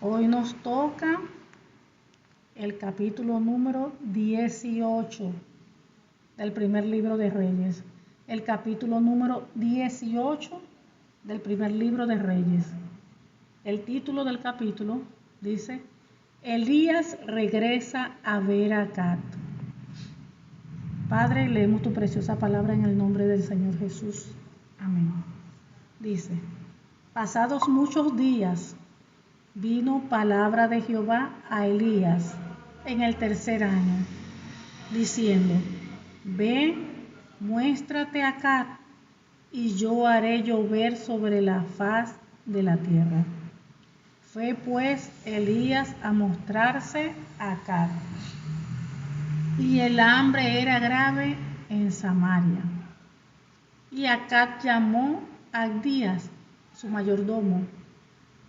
Hoy nos toca el capítulo número 18 del primer libro de Reyes. El capítulo número 18 del primer libro de Reyes. El título del capítulo dice: Elías regresa a ver a Acab. Padre, leemos tu preciosa palabra en el nombre del Señor Jesús. Amén. Dice: pasados muchos días, vino palabra de Jehová a Elías en el tercer año, diciendo: Ve, muéstrate a Acab, y yo haré llover sobre la faz de la tierra. Fue pues Elías a mostrarse a Acab, y el hambre era grave en Samaria. Y Acab llamó a Abdías, su mayordomo.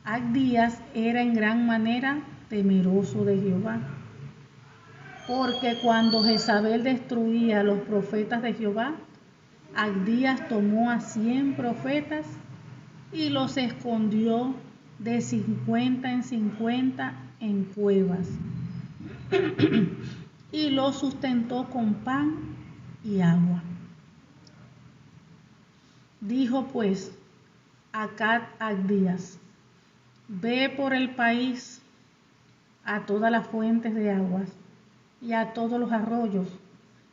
Abdías era en gran manera temeroso de Jehová, porque cuando Jezabel destruía a los profetas de Jehová, Abdías tomó a 100 profetas y los escondió de 50 en 50 en cuevas, y los sustentó con pan y agua. Dijo pues Acab a Abdías: Ve por el país a todas las fuentes de aguas y a todos los arroyos,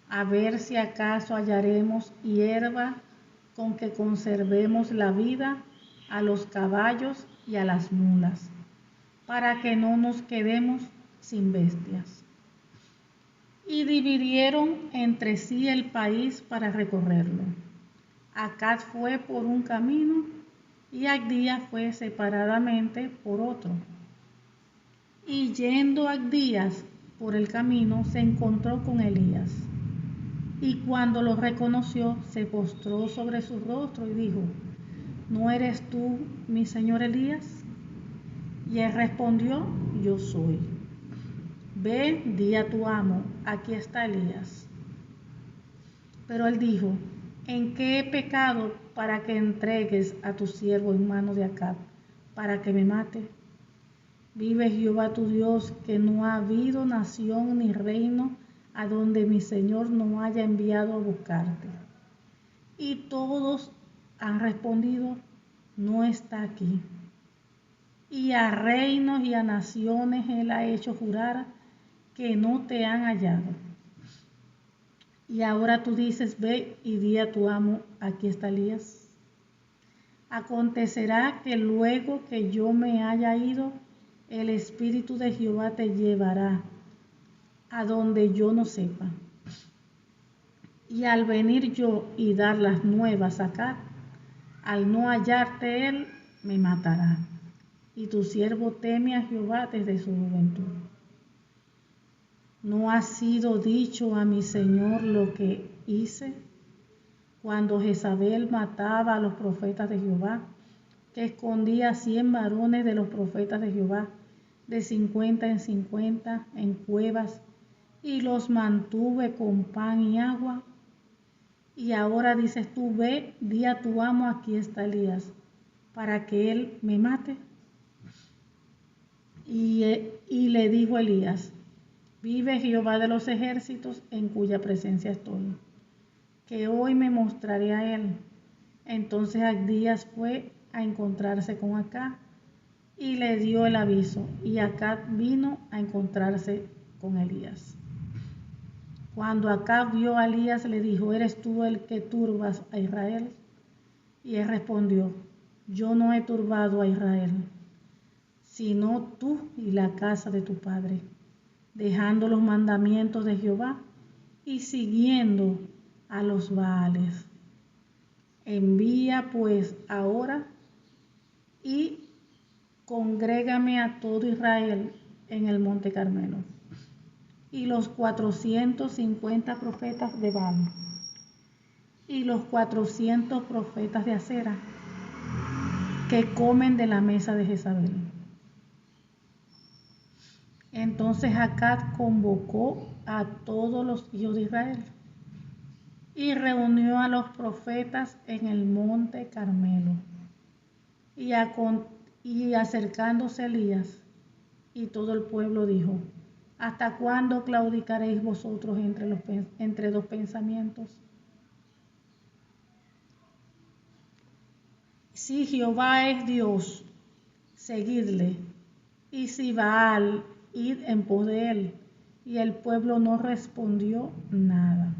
a ver si acaso hallaremos hierba con que conservemos la vida a los caballos y a las mulas, para que no nos quedemos sin bestias. Y dividieron entre sí el país para recorrerlo. Acab fue por un camino y Abdías fue separadamente por otro. Y yendo Abdías por el camino, se encontró con Elías. Y cuando lo reconoció, se postró sobre su rostro y dijo: ¿No eres tú, mi señor Elías? Y él respondió: Yo soy. Ve, di a tu amo: aquí está Elías. Pero él dijo: ¿En qué he pecado para que entregues a tu siervo en mano de Acab, para que me mate? Vive Jehová tu Dios, que no ha habido nación ni reino a donde mi Señor no haya enviado a buscarte. Y todos han respondido: no está aquí. Y a reinos y a naciones él ha hecho jurar que no te han hallado. Y ahora tú dices: ve y di a tu amo: aquí está Elías. Acontecerá que luego que yo me haya ido, el Espíritu de Jehová te llevará a donde yo no sepa. Y al venir yo y dar las nuevas acá, al no hallarte él, me matará. Y tu siervo teme a Jehová desde su juventud. ¿No ha sido dicho a mi Señor lo que hice cuando Jezabel mataba a los profetas de Jehová, que escondía 100 varones de los profetas de Jehová, de 50 en 50 en cuevas, y los mantuve con pan y agua? Y ahora dices tú: ve, di a tu amo: aquí está Elías, para que él me mate. Y le dijo Elías: vive Jehová de los ejércitos, en cuya presencia estoy, que hoy me mostraré a él. Entonces Abdías fue a encontrarse con Acab y le dio el aviso, y Acab vino a encontrarse con Elías. Cuando Acab vio a Elías, le dijo: ¿eres tú el que turbas a Israel? Y él respondió: yo no he turbado a Israel, sino tú y la casa de tu padre, dejando los mandamientos de Jehová y siguiendo a los Baales. Envía pues ahora y congrégame a todo Israel en el monte Carmelo, y los 450 profetas de Baal, y los 400 profetas de Acera, que comen de la mesa de Jezabel. Entonces Acab convocó a todos los hijos de Israel y reunió a los profetas en el monte Carmelo. Y acercándose Elías, Y todo el pueblo dijo: ¿hasta cuándo claudicaréis vosotros entre dos pensamientos? Si Jehová es Dios, seguidle, y si Baal, id en pos de él. Y el pueblo no respondió nada.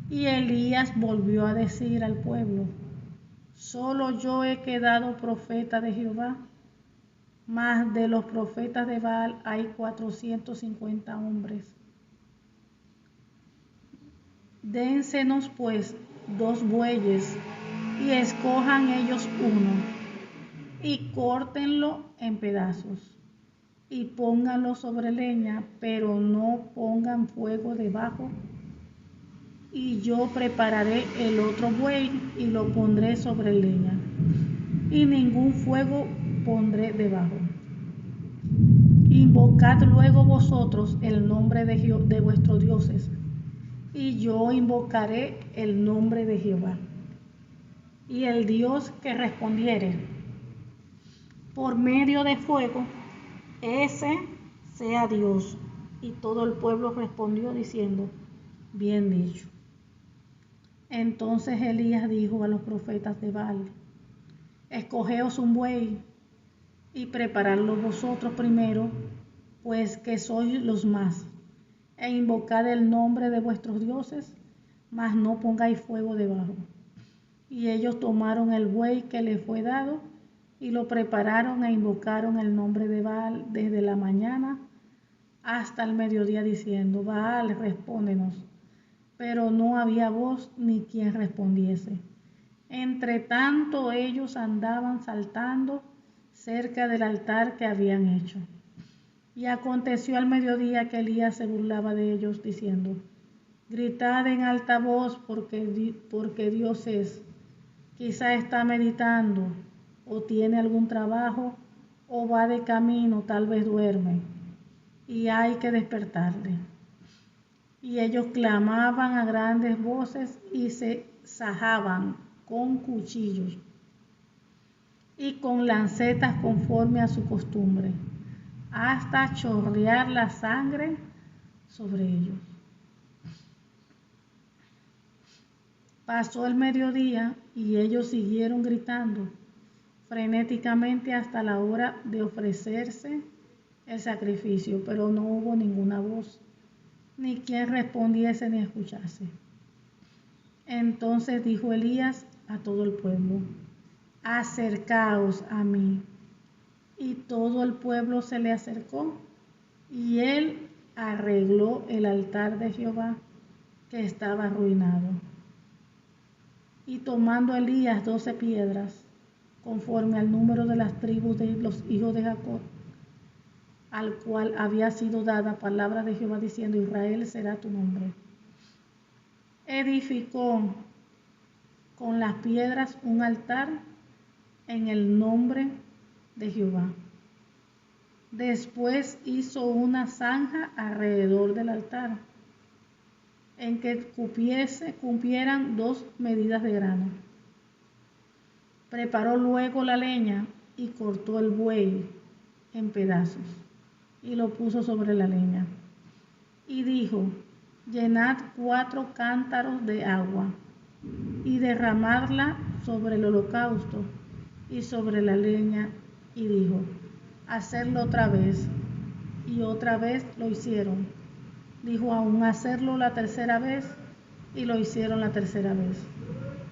Y Elías volvió a decir al pueblo: solo yo he quedado profeta de Jehová, mas de los profetas de Baal hay 450 hombres. Dénsenos pues 2 bueyes, y escojan ellos uno, y córtenlo en pedazos, y pónganlo sobre leña, pero no pongan fuego debajo. Y yo prepararé el otro buey, y lo pondré sobre leña, y ningún fuego pondré debajo. Invocad luego vosotros el nombre de vuestros dioses, y yo invocaré el nombre de Jehová. Y el Dios que respondiere por medio de fuego, ese sea Dios. Y todo el pueblo respondió diciendo: bien dicho. Entonces Elías dijo a los profetas de Baal: escogeos un buey y preparadlo vosotros primero, pues que sois los más, e invocad el nombre de vuestros dioses, mas no pongáis fuego debajo. Y ellos tomaron el buey que les fue dado, y lo prepararon e invocaron el nombre de Baal desde la mañana hasta el mediodía, diciendo: Baal, respóndenos. Pero no había voz ni quien respondiese. Entre tanto ellos andaban saltando cerca del altar que habían hecho. Y aconteció al mediodía que Elías se burlaba de ellos, diciendo: gritad en alta voz, porque Dios es. Quizá está meditando, o tiene algún trabajo, o va de camino, tal vez duerme, y hay que despertarle. Y ellos clamaban a grandes voces y se sajaban con cuchillos y con lancetas conforme a su costumbre, hasta chorrear la sangre sobre ellos. Pasó el mediodía y ellos siguieron gritando frenéticamente hasta la hora de ofrecerse el sacrificio, pero no hubo ninguna voz, ni quien respondiese ni escuchase. Entonces dijo Elías a todo el pueblo: acercaos a mí. Y todo el pueblo se le acercó, y él arregló el altar de Jehová, que estaba arruinado. Y tomando Elías 12 piedras, conforme al número de las tribus de los hijos de Jacob, al cual había sido dada palabra de Jehová diciendo: Israel será tu nombre, edificó con las piedras un altar en el nombre de Jehová. Después hizo una zanja alrededor del altar, en que cupieran 2 medidas de grano. Preparó luego la leña y cortó el buey en pedazos y lo puso sobre la leña. Y dijo: llenad 4 cántaros de agua y derramadla sobre el holocausto y sobre la leña. Y dijo: hacerlo otra vez. Y otra vez lo hicieron. Dijo aún: hacerlo la tercera vez. Y lo hicieron la tercera vez.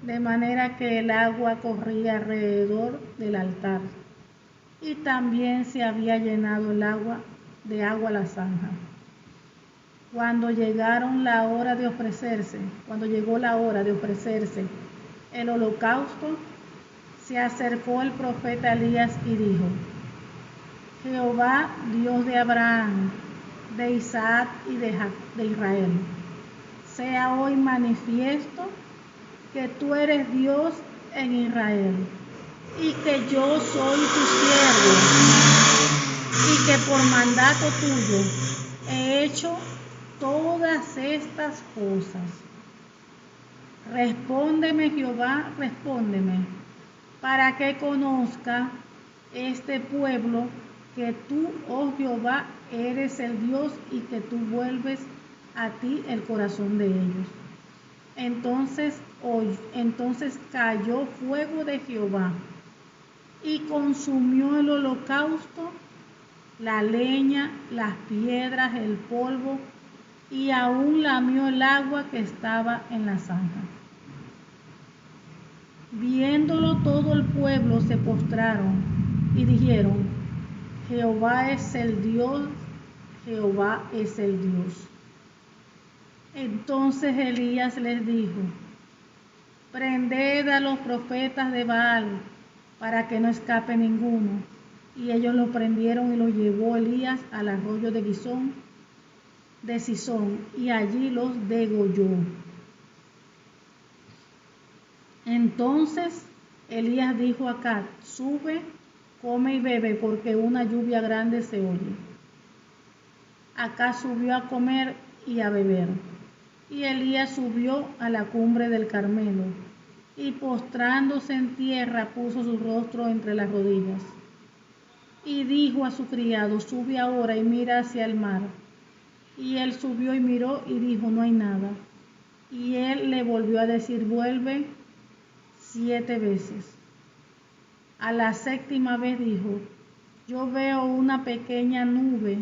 De manera que el agua corría alrededor del altar. Y también se había llenado el agua de agua la zanja. Cuando llegó la hora de ofrecerse el holocausto, se acercó el profeta Elías y dijo: Jehová, Dios de Abraham, de Isaac y de Israel, sea hoy manifiesto que tú eres Dios en Israel, y que yo soy tu siervo, y que por mandato tuyo he hecho todas estas cosas. Respóndeme, Jehová, respóndeme, para que conozca este pueblo que tú, oh Jehová, eres el Dios y que tú vuelves a ti el corazón de ellos. Entonces cayó fuego de Jehová y consumió el holocausto, la leña, las piedras, el polvo, y aún lamió el agua que estaba en la zanja. Viéndolo todo el pueblo se postraron y dijeron: Jehová es el Dios, Jehová es el Dios. Entonces Elías les dijo: prended a los profetas de Baal para que no escape ninguno. Y ellos lo prendieron y lo llevó Elías al arroyo de Cisón, y allí los degolló. Entonces Elías dijo a Acab: sube, come y bebe, porque una lluvia grande se oye. Acab subió a comer y a beber. Y Elías subió a la cumbre del Carmelo, y postrándose en tierra puso su rostro entre las rodillas. Y dijo a su criado: sube ahora y mira hacia el mar. Y él subió y miró y dijo: no hay nada. Y él le volvió a decir: vuelve 7 veces. A la 7ª vez dijo: yo veo una pequeña nube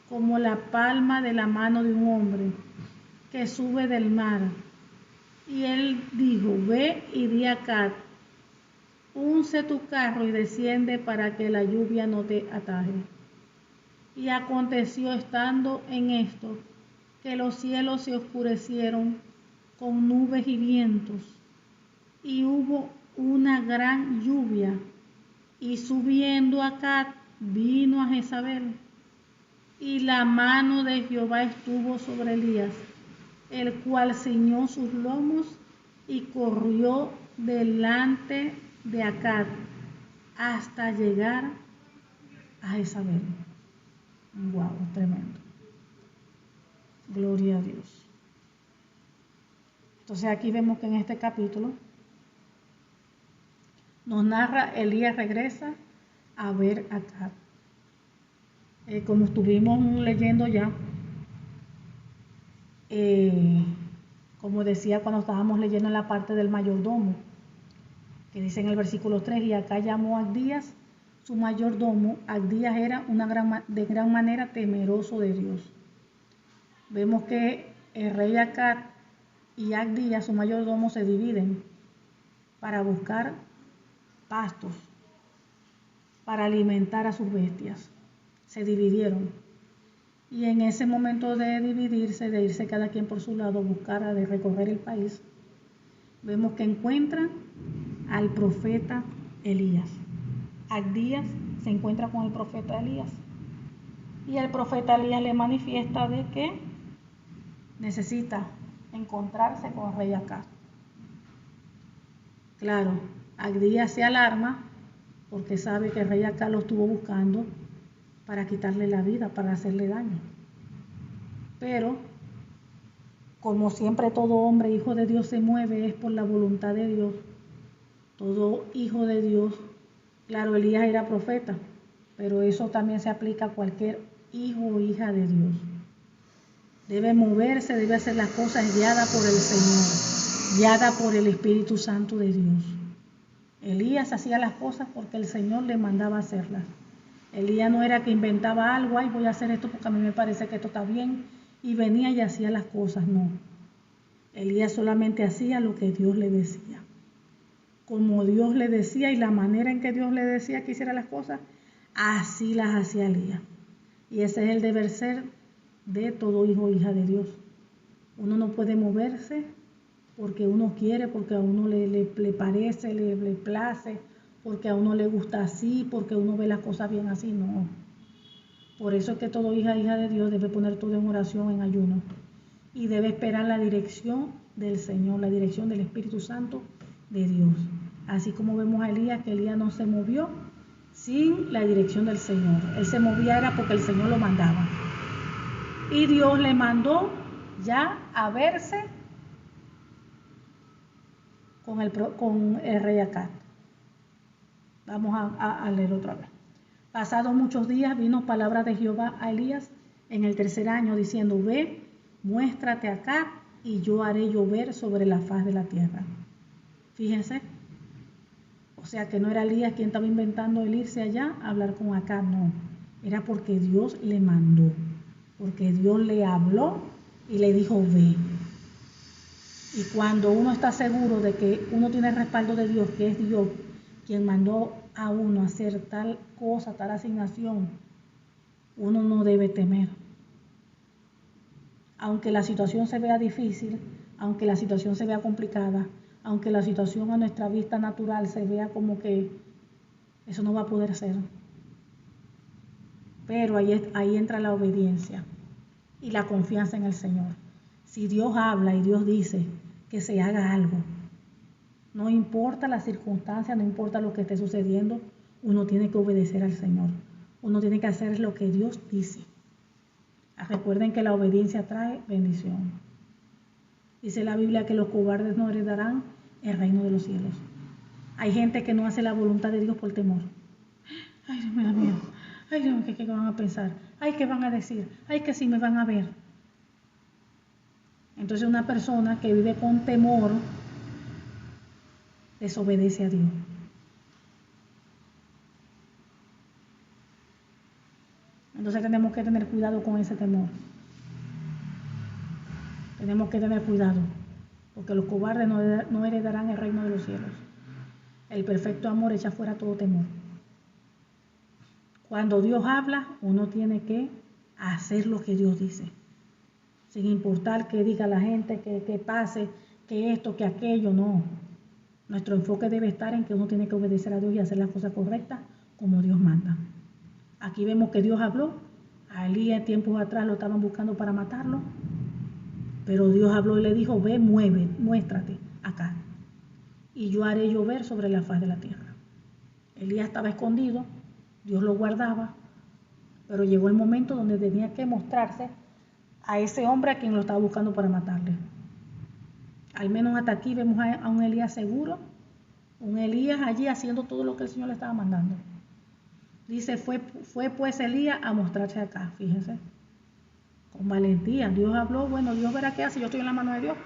como la palma de la mano de un hombre que sube del mar. Y él dijo: ve y di a Acab: unce tu carro y desciende para que la lluvia no te ataje. Y aconteció, estando en esto, que los cielos se oscurecieron con nubes y vientos, y hubo una gran lluvia, y subiendo Acab vino a Jezabel, y la mano de Jehová estuvo sobre Elías, el cual ciñó sus lomos y corrió delante de Acab hasta llegar a Jezabel. Wow, tremendo. Gloria a Dios. Entonces aquí vemos que en este capítulo nos narra: Elías regresa a ver a Acab. Como estuvimos leyendo ya, como decía cuando estábamos leyendo en la parte del mayordomo, que dice en el versículo 3: y Acab llamó a Abdías su mayordomo. Abdías era de gran manera temeroso de Dios. Vemos que el rey Acab y Abdías, su mayordomo, se dividen para buscar pastos, para alimentar a sus bestias. Se dividieron. Y en ese momento de dividirse, de irse cada quien por su lado, buscar, de recorrer el país, vemos que encuentran al profeta Elías. Abdías se encuentra con el profeta Elías. Y el profeta Elías le manifiesta de que necesita encontrarse con el rey Acab. Claro, Abdías se alarma porque sabe que el rey Acab lo estuvo buscando para quitarle la vida, para hacerle daño. Pero, como siempre todo hombre, hijo de Dios, se mueve, es por la voluntad de Dios. Todo hijo de Dios, claro, Elías era profeta, pero eso también se aplica a cualquier hijo o hija de Dios. Debe moverse, debe hacer las cosas guiada por el Señor, guiada por el Espíritu Santo de Dios. Elías hacía las cosas porque el Señor le mandaba hacerlas. Elías no era que inventaba algo: ay, voy a hacer esto porque a mí me parece que esto está bien, y venía y hacía las cosas. No. Elías solamente hacía lo que Dios le decía. Como Dios le decía y la manera en que Dios le decía que hiciera las cosas, así las hacía Elías. Y ese es el deber ser de todo hijo o hija de Dios. Uno no puede moverse porque uno quiere, porque a uno le parece, le place, porque a uno le gusta así, porque uno ve las cosas bien así. No. Por eso es que todo hija de Dios debe poner todo en oración, en ayuno, y debe esperar la dirección del Señor, la dirección del Espíritu Santo de Dios. Así como vemos a Elías, que Elías no se movió sin la dirección del Señor. Él se movía era porque el Señor lo mandaba. Y Dios le mandó ya a verse con el rey Acab. Vamos a leer otra vez. Pasados muchos días vino palabra de Jehová a Elías en el 3er año, diciendo: ve, muéstrate acá, y yo haré llover sobre la faz de la tierra. Fíjense, o sea que no era Elías quien estaba inventando el irse allá a hablar con Acab, no. Era porque Dios le mandó, porque Dios le habló y le dijo: ve. Y cuando uno está seguro de que uno tiene el respaldo de Dios, que es Dios quien mandó a uno a hacer tal cosa, tal asignación, uno no debe temer. Aunque la situación se vea difícil, aunque la situación se vea complicada, aunque la situación a nuestra vista natural se vea como que eso no va a poder ser. Pero ahí entra la obediencia y la confianza en el Señor. Si Dios habla y Dios dice que se haga algo, no importa la circunstancia, no importa lo que esté sucediendo, uno tiene que obedecer al Señor. Uno tiene que hacer lo que Dios dice. Recuerden que la obediencia trae bendición. Dice la Biblia que los cobardes no heredarán el reino de los cielos. Hay gente que no hace la voluntad de Dios por temor. Ay, Dios, me da miedo. Ay, Dios, ¿qué van a pensar? Ay, ¿qué van a decir? Ay, que sí me van a ver. Entonces una persona que vive con temor desobedece a Dios. Entonces tenemos que tener cuidado con ese temor. Tenemos que tener cuidado, porque los cobardes no heredarán el reino de los cielos. El perfecto amor echa fuera todo temor. Cuando Dios habla, uno tiene que hacer lo que Dios dice, sin importar qué diga la gente, que pase, que esto, que aquello, no. Nuestro enfoque debe estar en que uno tiene que obedecer a Dios y hacer las cosas correctas como Dios manda. Aquí vemos que Dios habló. A Elías tiempos atrás lo estaban buscando para matarlo, pero Dios habló y le dijo: ve, muéstrate acá, y yo haré llover sobre la faz de la tierra. Elías estaba escondido, Dios lo guardaba, pero llegó el momento donde tenía que mostrarse a ese hombre a quien lo estaba buscando para matarle. Al menos hasta aquí vemos a un Elías seguro, un Elías allí haciendo todo lo que el Señor le estaba mandando. Dice: fue pues Elías a mostrarse acá, fíjense, con valentía. Dios habló, bueno, Dios verá qué hace, yo estoy en la mano de Dios.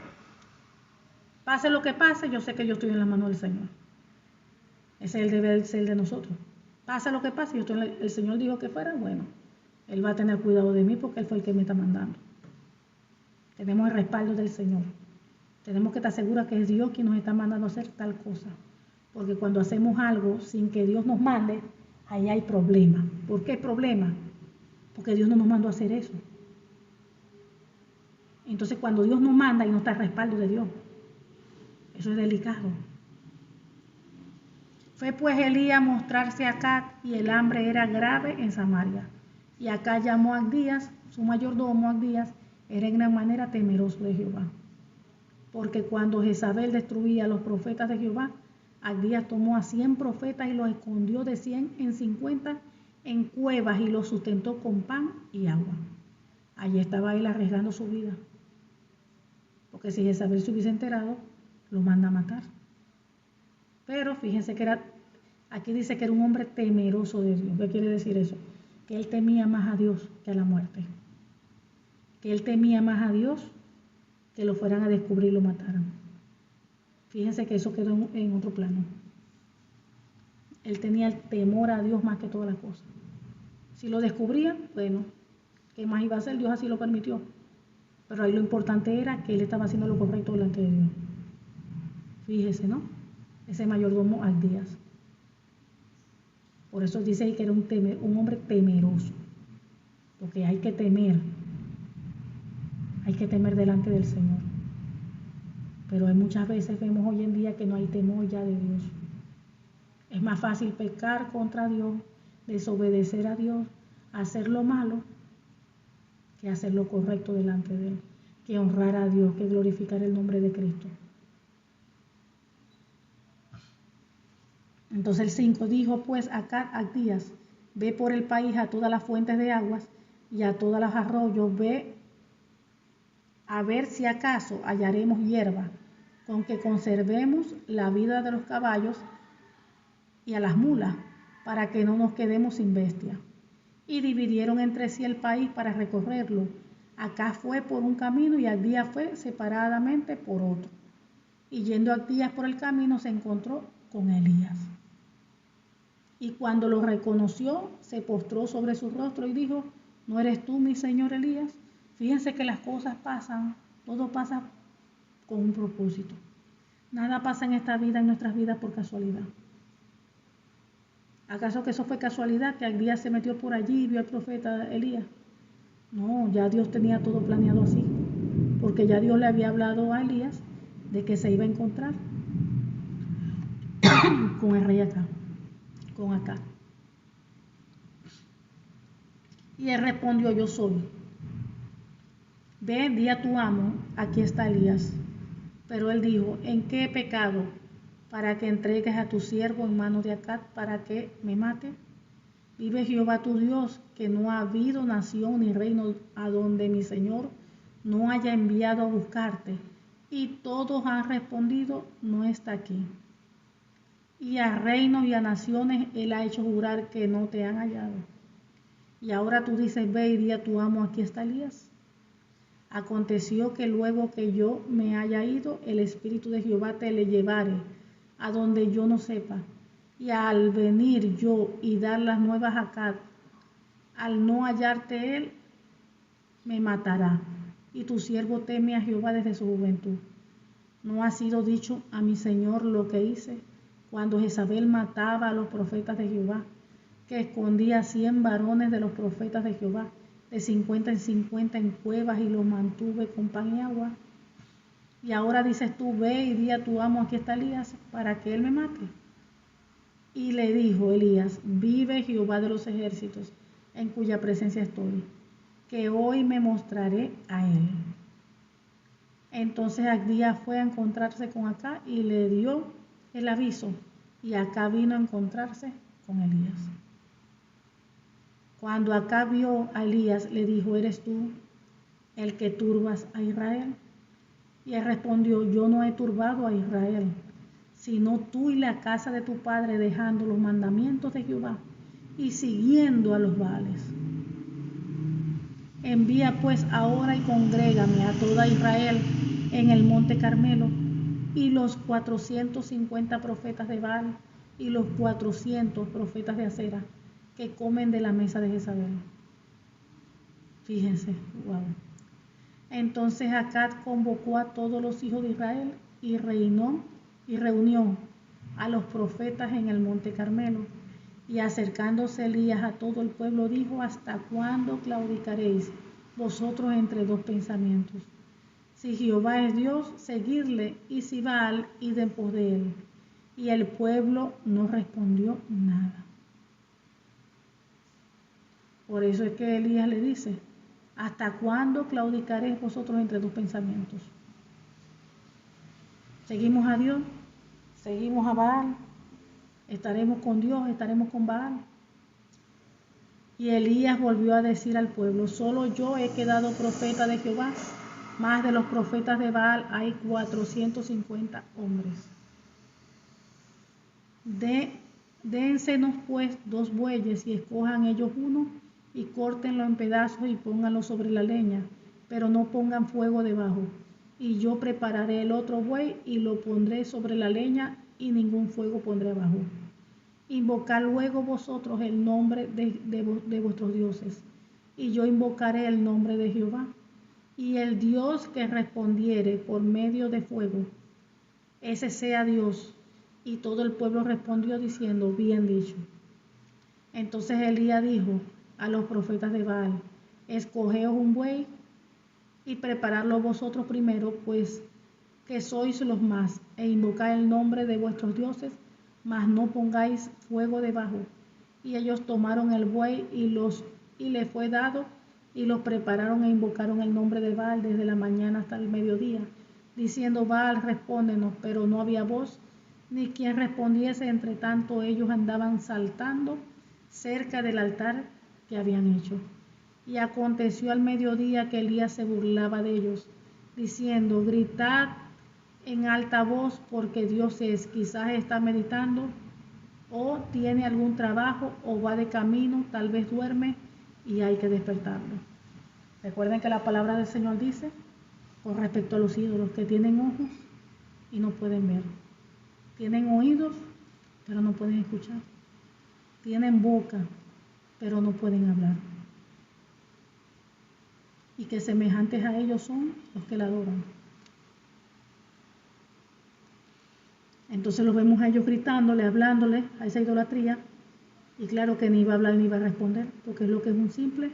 Pase lo que pase, yo sé que yo estoy en la mano del Señor. Ese es el deber ser de nosotros. Pase lo que pase, el Señor dijo que fuera, bueno, Él va a tener cuidado de mí porque Él fue el que me está mandando. Tenemos el respaldo del Señor. Tenemos que estar seguros que es Dios quien nos está mandando a hacer tal cosa. Porque cuando hacemos algo sin que Dios nos mande, ahí hay problema. ¿Por qué hay problema? Porque Dios no nos mandó a hacer eso. Entonces cuando Dios nos manda y no está el respaldo de Dios, eso es delicado. Fue pues Elías a mostrarse a Acab, y el hambre era grave en Samaria. Y Acab llamó a Abdías, su mayordomo. Abdías era en gran manera temeroso de Jehová. Porque cuando Jezabel destruía a los profetas de Jehová, Abdías tomó a 100 profetas y los escondió de 100 en 50 en cuevas y los sustentó con pan y agua. Allí estaba él arriesgando su vida. Porque si Jezabel se hubiese enterado, lo manda a matar. Pero fíjense que aquí dice que era un hombre temeroso de Dios. ¿Qué quiere decir eso? Que él temía más a Dios que a la muerte. Que él temía más a Dios que lo fueran a descubrir y lo mataran. Fíjense que eso quedó en otro plano. Él tenía el temor a Dios más que todas las cosas. Si lo descubrían, bueno, ¿qué más iba a hacer? Dios así lo permitió. Pero ahí lo importante era que él estaba haciendo lo correcto delante de Dios. Fíjese, ¿no? Ese mayordomo Abdías. Por eso dice ahí que era un hombre temeroso. Porque hay que temer. Hay que temer delante del Señor. Pero hay muchas veces vemos hoy en día que no hay temor ya de Dios. Es más fácil pecar contra Dios, desobedecer a Dios, hacer lo malo, que hacer lo correcto delante de Él, que honrar a Dios, que glorificar el nombre de Cristo. Entonces el 5 dijo pues Acab a Abdías: ve por el país a todas las fuentes de aguas y a todos los arroyos, ve a ver si acaso hallaremos hierba, con que conservemos la vida de los caballos y a las mulas, para que no nos quedemos sin bestia. Y dividieron entre sí el país para recorrerlo. Acab fue por un camino y Abdías fue separadamente por otro. Y yendo Abdías por el camino se encontró con Elías. Y cuando lo reconoció, se postró sobre su rostro y dijo: ¿No eres tú, mi señor Elías? Fíjense que las cosas pasan, todo pasa con un propósito. Nada pasa en esta vida, en nuestras vidas, por casualidad. ¿Acaso que eso fue casualidad, que Abdías se metió por allí y vio al profeta Elías? No, ya Dios tenía todo planeado así, porque ya Dios le había hablado a Elías de que se iba a encontrar con el rey Acab, con Acab. Y él respondió: yo soy. Ve, di a tu amo, aquí está Elías. Pero él dijo: ¿en qué he pecado para que entregues a tu siervo en manos de Acab para que me mate? Vive Jehová tu Dios, que no ha habido nación ni reino a donde mi Señor no haya enviado a buscarte. Y todos han respondido: no está aquí. Y a reinos y a naciones él ha hecho jurar que no te han hallado. Y ahora tú dices: ve y di a tu amo, aquí está Elías. Aconteció que luego que yo me haya ido, el Espíritu de Jehová te le llevare a donde yo no sepa. Y al venir yo y dar las nuevas a Acab, al no hallarte él, me matará. Y tu siervo teme a Jehová desde su juventud. ¿No ha sido dicho a mi señor lo que hice cuando Jezabel mataba a los profetas de Jehová, que escondía 100 varones de los profetas de Jehová, de 50 en 50 en cuevas, y los mantuve con pan y agua? Y ahora dices tú: ve y di a tu amo, aquí está Elías, para que él me mate. Y le dijo Elías: vive Jehová de los ejércitos, en cuya presencia estoy, que hoy me mostraré a él. Entonces Abdías fue a encontrarse con Acab y le dio el aviso, y Acab vino a encontrarse con Elías. Cuando Acab vio a Elías, le dijo: ¿eres tú el que turbas a Israel? Y él respondió: yo no he turbado a Israel, sino tú y la casa de tu padre, dejando los mandamientos de Jehová y siguiendo a los Baales. Envía pues ahora y congrégame a toda Israel en el monte Carmelo, y los 450 profetas de Baal y los 400 profetas de Acera, que comen de la mesa de Jezabel. Fíjense, wow. Entonces Acab convocó a todos los hijos de Israel y reunió a los profetas en el monte Carmelo. Y acercándose Elías a todo el pueblo dijo: ¿hasta cuándo claudicaréis vosotros entre dos pensamientos? Si Jehová es Dios, seguidle, y si Baal, id en pos de él. Y el pueblo no respondió nada. Por eso es que Elías le dice: ¿hasta cuándo claudicaréis vosotros entre dos pensamientos? ¿Seguimos a Dios? ¿Seguimos a Baal? ¿Estaremos con Dios? ¿Estaremos con Baal? Y Elías volvió a decir al pueblo: solo yo he quedado profeta de Jehová, más de los profetas de Baal hay 450 hombres. Dénsenos pues 2 bueyes, y escojan ellos uno, y córtenlo en pedazos y pónganlo sobre la leña, pero no pongan fuego debajo. Y yo prepararé el otro buey y lo pondré sobre la leña, y ningún fuego pondré abajo. Invocad luego vosotros el nombre de vuestros dioses, y yo invocaré el nombre de Jehová. Y el Dios que respondiere por medio de fuego, ese sea Dios. Y todo el pueblo respondió diciendo: bien dicho. Entonces Elías dijo a los profetas de Baal: escogeos un buey y preparadlo vosotros primero, pues que sois los más, e invocad el nombre de vuestros dioses, mas no pongáis fuego debajo. Y ellos tomaron el buey y le fue dado, y los prepararon e invocaron el nombre de Baal desde la mañana hasta el mediodía, diciendo: Baal, respóndenos. Pero no había voz ni quien respondiese. Entre tanto ellos andaban saltando cerca del altar que habían hecho. Y aconteció al mediodía que Elías se burlaba de ellos, diciendo: gritad en alta voz, porque Dios es, quizás está meditando o tiene algún trabajo o va de camino, tal vez duerme y hay que despertarlo. Recuerden que la palabra del Señor dice con respecto a los ídolos que tienen ojos y no pueden ver, tienen oídos pero no pueden escuchar, tienen boca pero no pueden hablar, y que semejantes a ellos son los que la adoran. Entonces los vemos a ellos gritándole, hablándole a esa idolatría, y claro que ni iba a hablar ni iba a responder, porque es lo que es un simple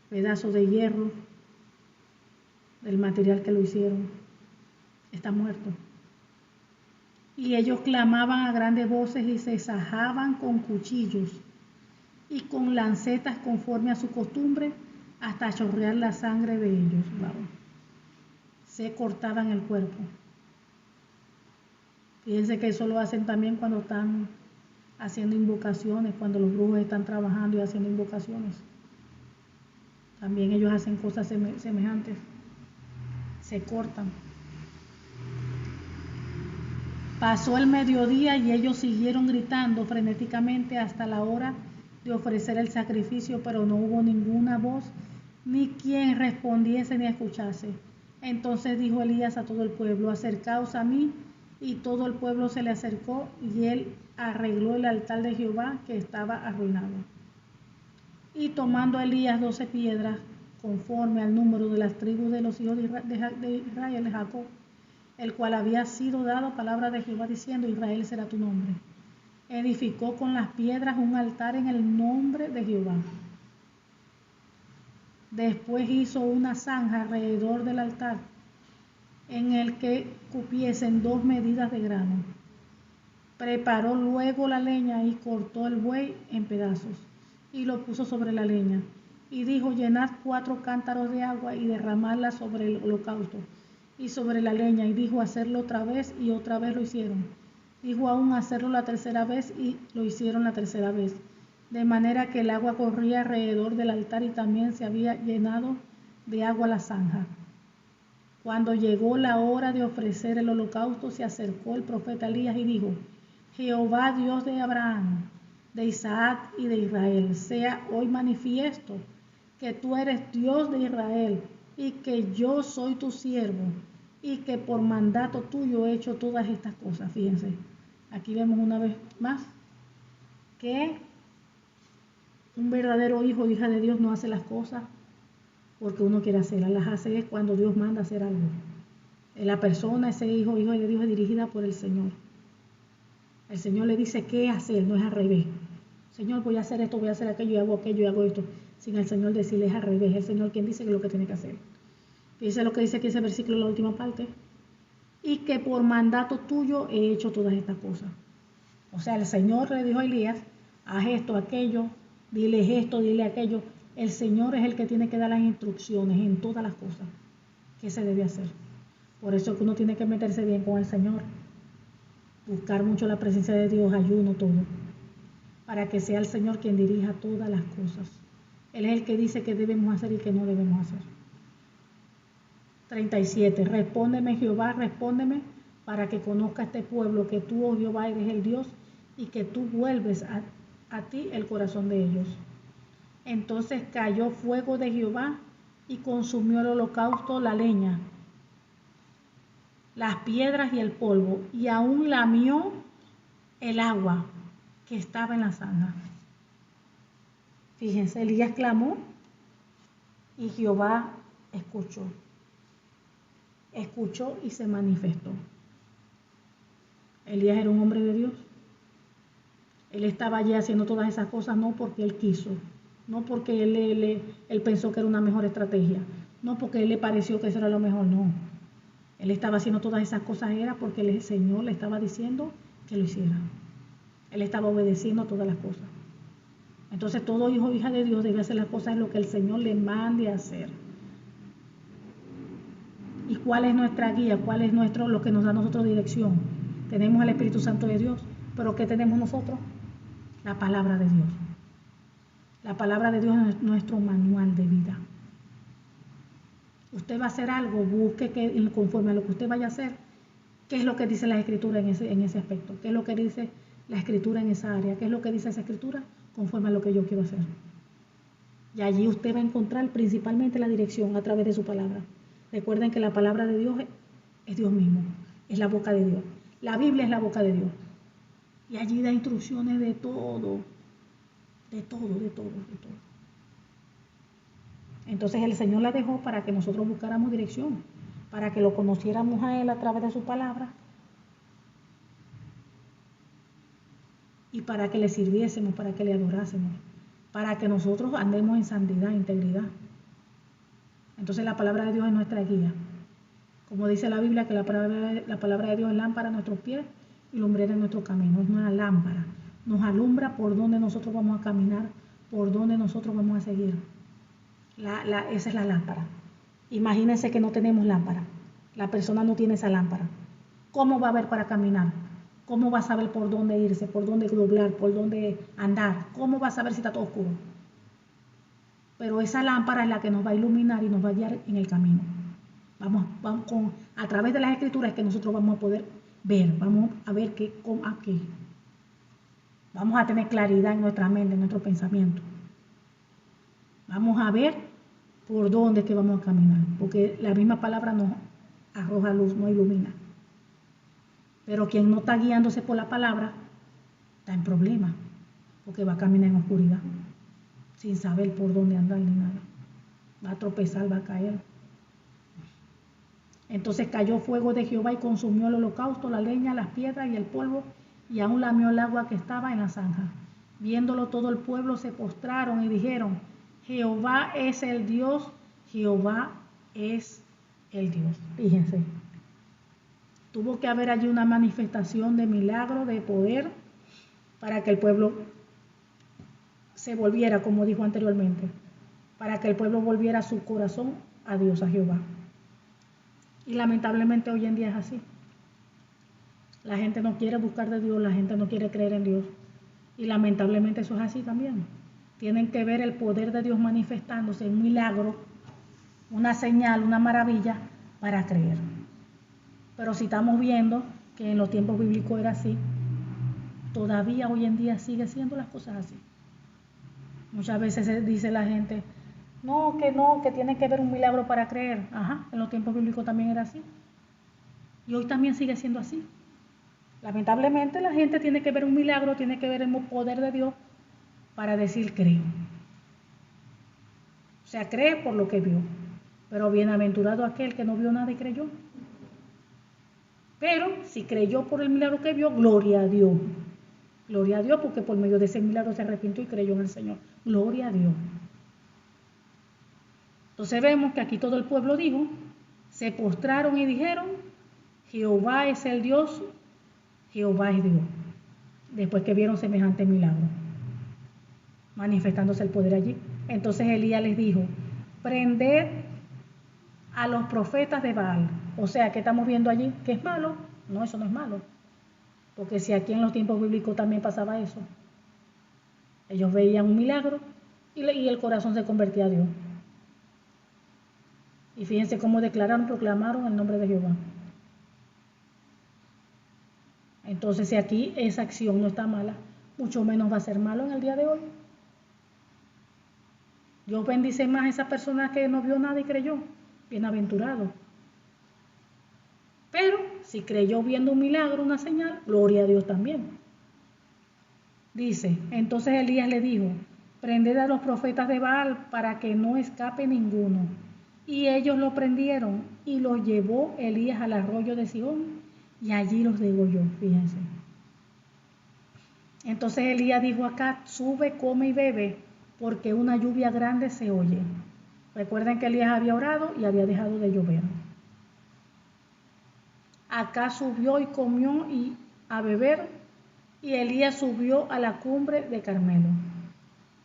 pedazo de hierro del material que lo hicieron. Está muerto. Y ellos clamaban a grandes voces y se sajaban con cuchillos y con lancetas conforme a su costumbre hasta chorrear la sangre de ellos. Wow. Se cortaban el cuerpo. Fíjense que eso lo hacen también cuando están haciendo invocaciones, cuando los brujos están trabajando y haciendo invocaciones. También ellos hacen cosas semejantes. Se cortan. Pasó el mediodía y ellos siguieron gritando frenéticamente hasta la hora de ofrecer el sacrificio, pero no hubo ninguna voz, ni quien respondiese ni escuchase. Entonces dijo Elías a todo el pueblo: acercaos a mí. Y todo el pueblo se le acercó, y él arregló el altar de Jehová que estaba arruinado. Y tomando Elías 12 piedras, conforme al número de las tribus de los hijos de Israel, de Jacob, el cual había sido dado palabra de Jehová diciendo: Israel será tu nombre, edificó con las piedras un altar en el nombre de Jehová. Después hizo una zanja alrededor del altar, en el que cupiesen 2 medidas de grano. Preparó luego la leña y cortó el buey en pedazos y lo puso sobre la leña. Y dijo: llenad 4 cántaros de agua y derramadla sobre el holocausto y sobre la leña. Y dijo: hacerlo otra vez, y otra vez lo hicieron. Dijo aún: hacerlo la tercera vez, y lo hicieron la tercera vez. De manera que el agua corría alrededor del altar, y también se había llenado de agua la zanja. Cuando llegó la hora de ofrecer el holocausto, se acercó el profeta Elías y dijo: Jehová, Dios de Abraham, de Isaac y de Israel, sea hoy manifiesto que tú eres Dios de Israel y que yo soy tu siervo y que por mandato tuyo he hecho todas estas cosas. Fíjense, aquí vemos una vez más que un verdadero hijo o hija de Dios no hace las cosas porque uno quiere hacerlas, las hace es cuando Dios manda hacer algo. La persona, ese hijo o hija de Dios, es dirigida por el Señor. El Señor le dice qué hacer, no es al revés. Señor, voy a hacer esto, voy a hacer aquello, y hago aquello y hago esto. Sin el Señor decirle es al revés. Es el Señor quien dice que es lo que tiene que hacer. Fíjense lo que dice aquí ese versículo en la última parte. Y que por mandato tuyo he hecho todas estas cosas. O sea, el Señor le dijo a Elías: haz esto, aquello, dile esto, dile aquello. El Señor es el que tiene que dar las instrucciones en todas las cosas que se debe hacer. Por eso es que uno tiene que meterse bien con el Señor, buscar mucho la presencia de Dios, ayuno, todo, para que sea el Señor quien dirija todas las cosas. Él es el que dice qué debemos hacer y qué no debemos hacer. 37. Respóndeme, Jehová, respóndeme, para que conozca este pueblo que tú, oh Jehová, eres el Dios, y que tú vuelves a ti el corazón de ellos. Entonces cayó fuego de Jehová y consumió el holocausto, la leña, las piedras y el polvo, y aún lamió el agua que estaba en la zanja. Fíjense, Elías clamó y Jehová escuchó. Escuchó y se manifestó. Elías era un hombre de Dios. Él estaba allí haciendo todas esas cosas no porque él quiso, no porque él pensó que era una mejor estrategia, no porque él le pareció que eso era lo mejor, no. Él estaba haciendo todas esas cosas era porque el Señor le estaba diciendo que lo hiciera. Él estaba obedeciendo todas las cosas. Entonces todo hijo o hija de Dios debe hacer las cosas en lo que el Señor le mande a hacer. ¿Y cuál es nuestra guía? ¿Cuál es lo que nos da a nosotros dirección? Tenemos el Espíritu Santo de Dios, pero ¿qué tenemos nosotros? La palabra de Dios. La palabra de Dios es nuestro manual de vida. Usted va a hacer algo, busque que conforme a lo que usted vaya a hacer, qué es lo que dice la Escritura en ese aspecto, qué es lo que dice la escritura en esa área. ¿Qué es lo que dice esa escritura? Conforme a lo que yo quiero hacer. Y allí usted va a encontrar principalmente la dirección a través de su palabra. Recuerden que la palabra de Dios es Dios mismo, es la boca de Dios. La Biblia es la boca de Dios. Y allí da instrucciones de todo, de todo, de todo, de todo. Entonces el Señor la dejó para que nosotros buscáramos dirección, para que lo conociéramos a Él a través de su palabra y para que le sirviésemos, para que le adorásemos, para que nosotros andemos en santidad, integridad. Entonces la palabra de Dios es nuestra guía. Como dice la Biblia, que la palabra de Dios es lámpara a nuestros pies y lumbrera en nuestro camino. Es una lámpara. Nos alumbra por donde nosotros vamos a caminar, por donde nosotros vamos a seguir. Esa es la lámpara. Imagínense que no tenemos lámpara. La persona no tiene esa lámpara. ¿Cómo va a ver para caminar? ¿Cómo va a saber por dónde irse, por dónde doblar, por dónde andar? ¿Cómo va a saber si está todo oscuro? Pero esa lámpara es la que nos va a iluminar y nos va a guiar en el camino. Vamos a través de las escrituras que nosotros vamos a poder ver, vamos a ver aquí. Vamos a tener claridad en nuestra mente, en nuestro pensamiento. Vamos a ver por dónde es que vamos a caminar, porque la misma palabra nos arroja luz, nos ilumina. Pero quien no está guiándose por la palabra está en problemas, porque va a caminar en oscuridad, sin saber por dónde andar ni nada. Va a tropezar, va a caer. Entonces cayó fuego de Jehová y consumió el holocausto, la leña, las piedras y el polvo, y aún lamió el agua que estaba en la zanja. Viéndolo todo el pueblo se postraron y dijeron: Jehová es el Dios, Jehová es el Dios. Fíjense, tuvo que haber allí una manifestación de milagro, de poder, para que el pueblo se volviera, como dijo anteriormente, para que el pueblo volviera su corazón a Dios, a Jehová. Y lamentablemente hoy en día es así. La gente no quiere buscar de Dios, la gente no quiere creer en Dios. Y lamentablemente eso es así también. Tienen que ver el poder de Dios manifestándose, un milagro, una señal, una maravilla para creer. Pero si estamos viendo que en los tiempos bíblicos era así, todavía hoy en día sigue siendo las cosas así. Muchas veces se dice la gente: no, que tiene que ver un milagro para creer. Ajá, en los tiempos bíblicos también era así. Y hoy también sigue siendo así. Lamentablemente la gente tiene que ver un milagro, tiene que ver el poder de Dios para decir creo. O sea, cree por lo que vio. Pero bienaventurado aquel que no vio nada y creyó. Pero si creyó por el milagro que vio, gloria a Dios. Gloria a Dios, porque por medio de ese milagro se arrepintió y creyó en el Señor. Gloria a Dios. Entonces vemos que aquí todo el pueblo dijo, se postraron y dijeron: Jehová es el Dios, Jehová es Dios. Después que vieron semejante milagro, manifestándose el poder allí. Entonces Elías les dijo: prended a los profetas de Baal. O sea, ¿qué estamos viendo allí? ¿Que es malo? No, eso no es malo. Porque si aquí en los tiempos bíblicos también pasaba eso. Ellos veían un milagro y el corazón se convertía a Dios. Y fíjense cómo proclamaron el nombre de Jehová. Entonces, si aquí esa acción no está mala, mucho menos va a ser malo en el día de hoy. Dios bendice más a esa persona que no vio nada y creyó. Bienaventurado. Pero si creyó viendo un milagro, una señal, gloria a Dios también. Dice, entonces Elías le dijo: prended a los profetas de Baal para que no escape ninguno. Y ellos lo prendieron y los llevó Elías al arroyo de Sihón y allí los degolló. Fíjense. Entonces Elías dijo a Acab: sube, come y bebe, porque una lluvia grande se oye. Recuerden que Elías había orado y había dejado de llover. Acab subió y comió a beber, y Elías subió a la cumbre de Carmelo.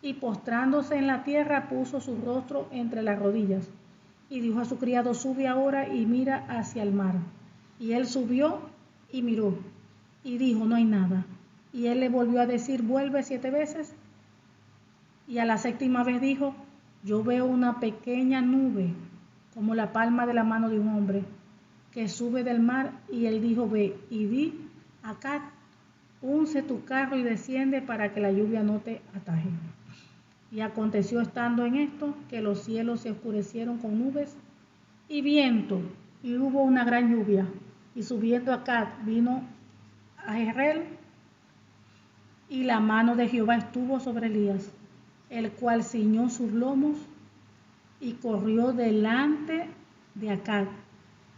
Y postrándose en la tierra puso su rostro entre las rodillas. Y dijo a su criado: sube ahora y mira hacia el mar. Y él subió y miró, y dijo: no hay nada. Y él le volvió a decir: vuelve 7 veces. Y a la 7ª vez dijo: yo veo una pequeña nube, como la palma de la mano de un hombre, que sube del mar. Y él dijo: ve y di a Acab unce tu carro y desciende para que la lluvia no te ataje. Y aconteció estando en esto, que los cielos se oscurecieron con nubes y viento, y hubo una gran lluvia. Y subiendo Acab vino a Jezreel, y la mano de Jehová estuvo sobre Elías, el cual ciñó sus lomos y corrió delante de Acab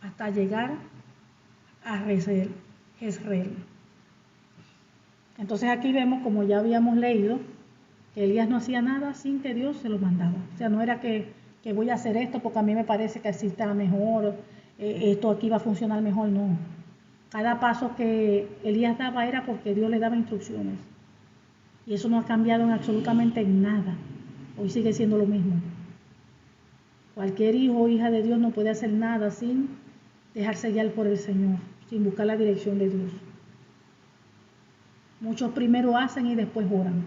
hasta llegar a Jezreel. Entonces aquí vemos, como ya habíamos leído, que Elías no hacía nada sin que Dios se lo mandaba. O sea, no era que voy a hacer esto porque a mí me parece que así está mejor, esto aquí va a funcionar mejor, no. Cada paso que Elías daba era porque Dios le daba instrucciones. Y eso no ha cambiado en absolutamente nada. Hoy sigue siendo lo mismo. Cualquier hijo o hija de Dios no puede hacer nada sin dejarse guiar por el Señor, sin buscar la dirección de Dios. Muchos primero hacen y después oran.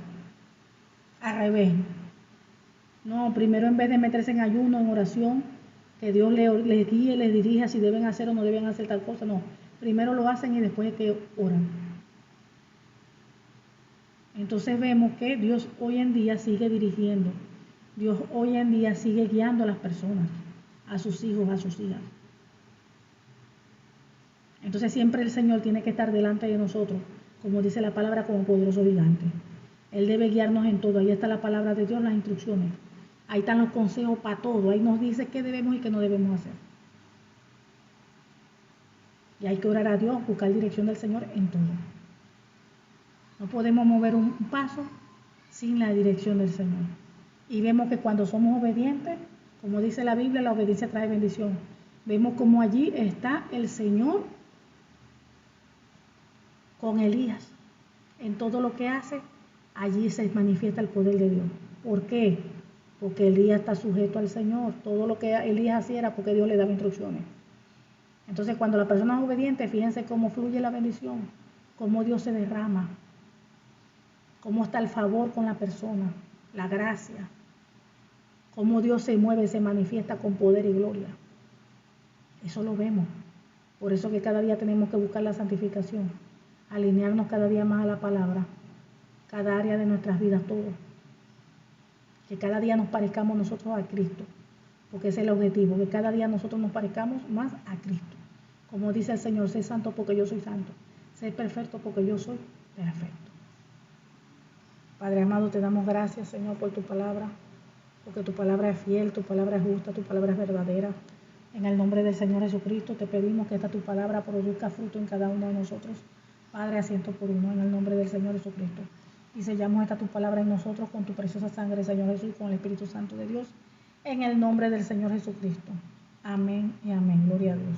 Al revés. No, primero en vez de meterse en ayuno, en oración, que Dios les guíe, les dirija si deben hacer o no deben hacer tal cosa, no. Primero lo hacen y después es que oran. Entonces vemos que Dios hoy en día sigue dirigiendo. Dios hoy en día sigue guiando a las personas, a sus hijos, a sus hijas. Entonces siempre el Señor tiene que estar delante de nosotros, como dice la palabra, como poderoso gigante. Él debe guiarnos en todo. Ahí está la palabra de Dios, las instrucciones. Ahí están los consejos para todo. Ahí nos dice qué debemos y qué no debemos hacer. Y hay que orar a Dios, buscar dirección del Señor en todo. No podemos mover un paso sin la dirección del Señor. Y vemos que cuando somos obedientes, como dice la Biblia, la obediencia trae bendición. Vemos como allí está el Señor con Elías. En todo lo que hace, allí se manifiesta el poder de Dios. ¿Por qué? Porque Elías está sujeto al Señor. Todo lo que Elías hacía era porque Dios le daba instrucciones. Entonces, cuando la persona es obediente, fíjense cómo fluye la bendición, cómo Dios se derrama, cómo está el favor con la persona, la gracia, cómo Dios se mueve, se manifiesta con poder y gloria. Eso lo vemos. Por eso que cada día tenemos que buscar la santificación, alinearnos cada día más a la palabra, cada área de nuestras vidas, todo. Que cada día nos parezcamos nosotros a Cristo, porque ese es el objetivo, que cada día nosotros nos parezcamos más a Cristo. Como dice el Señor, sé santo porque yo soy santo, sé perfecto porque yo soy perfecto. Padre amado, te damos gracias, Señor, por tu palabra, porque tu palabra es fiel, tu palabra es justa, tu palabra es verdadera. En el nombre del Señor Jesucristo te pedimos que esta tu palabra produzca fruto en cada uno de nosotros. Padre, a 100%, en el nombre del Señor Jesucristo. Y sellamos esta tu palabra en nosotros con tu preciosa sangre, Señor Jesús, con el Espíritu Santo de Dios, en el nombre del Señor Jesucristo. Amén y amén. Gloria a Dios.